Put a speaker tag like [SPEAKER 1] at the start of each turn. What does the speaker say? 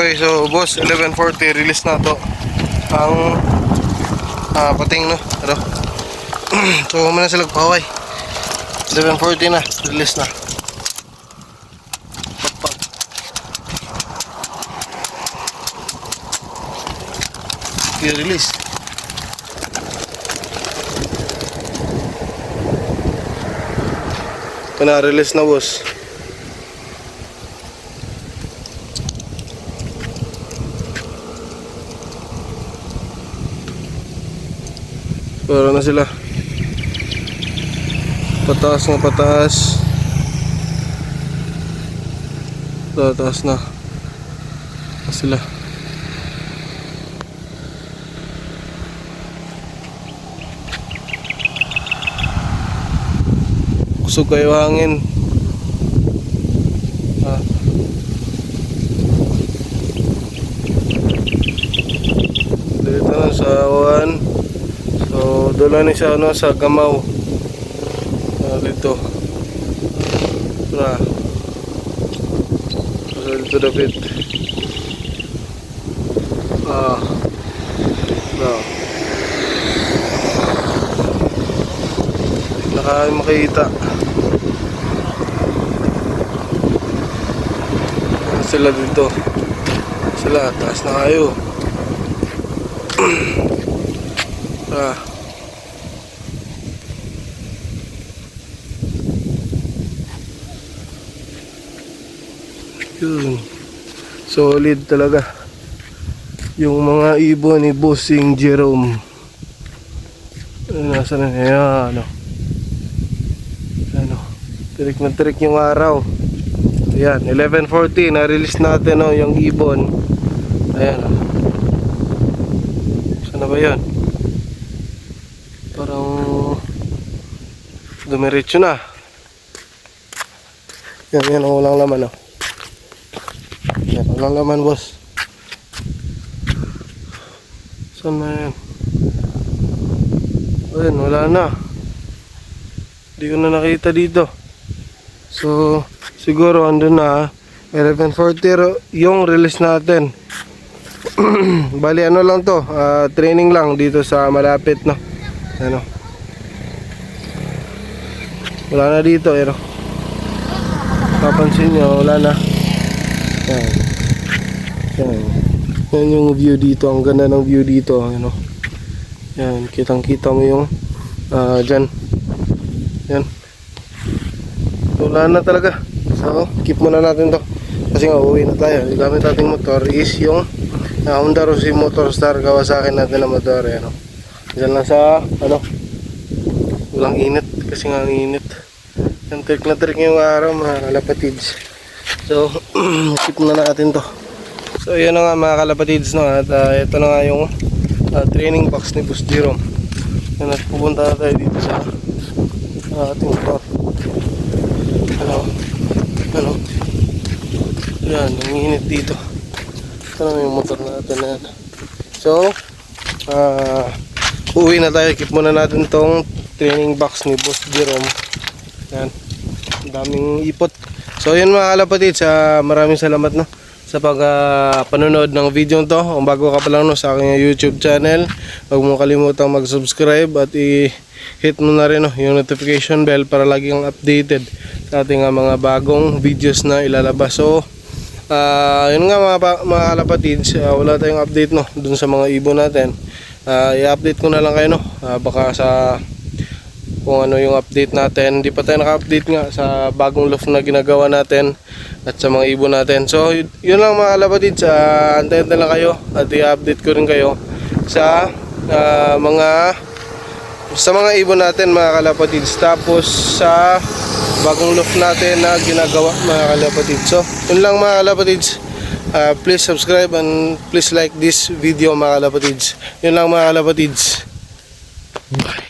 [SPEAKER 1] Okay, so boss, 11:40 release na to ang pating, no? Ano? So muna sila paway. 11:40 na, release na. Pagpag. I-release. Ito na, release na boss. Para na sila. Pataas na pataas. Pataas na sila. Kusog kayo hangin. Dito na sa awan. So doon ni sa ano, sa Gamaw. Dito. Dito David. Makita. Sila dito. Sila taas na kayo. Yun. Solid talaga yung mga ibon ni Bossing Jerome. Nasa na yan, ano, tirik na tirik yung araw. Ayan, 11:40 na-release natin, yung ibon. Ayan, saan na ba yan? Parang dumiretso na. Yan, walang laman, Yan, walang laman, boss. Saan na yan? Ayan, wala na. Hindi ko na nakita dito. So siguro andun na. 11:40 yung release natin. Bali ano lang to, training lang dito sa malapit, ano. Wala na dito, papansin nyo, wala na. Yan yung view dito. Ang ganda ng view dito, Yan, kitang kita mo yung dyan. Yan. Wala na talaga. So, keep muna natin to. Kasi nga, uwi na tayo. Yung gamit nating motor is yung Honda Rossi Motorstar Kawasaki natin na motor. Diyan lang sa, walang init. Kasi nga, ang init. Yan, trick na trick yung araw, mga kalapatids. So, keep muna natin to. So, yun na nga, mga kalapatids, At ito na nga yung training box ni Boss Jerome. Yan, at pupunta na tayo dito sa ating motor. Yan, nanginit dito. Ito na yung motor natin na yan. So uwi na tayo. Keep muna natin tong training box ni Boss Jerome. Yan, ang daming ipot. So yun mga kalapatid, maraming salamat sa panonood ng video to. Kung bago ka pa lang sa aking YouTube channel, huwag mo kalimutang mag-subscribe at hit mo na rin yung notification bell para lagi kang updated sa ating mga bagong videos na ilalabas. So yun nga mga kalapatids, wala tayong update dun sa mga ibon natin. I-update ko na lang kayo baka sa kung ano yung update natin. Hindi pa tayo naka-update nga sa bagong loft na ginagawa natin at sa mga ibon natin. So yun lang mga kalapatids, antayin na lang kayo at i-update ko rin kayo sa mga ibon natin mga kalapatids, tapos sa bagong loft natin na ginagawa mga kalapatids. So yun lang mga kalapatids, please subscribe and please like this video mga kalapatids. Yun lang mga kalapatids. Bye.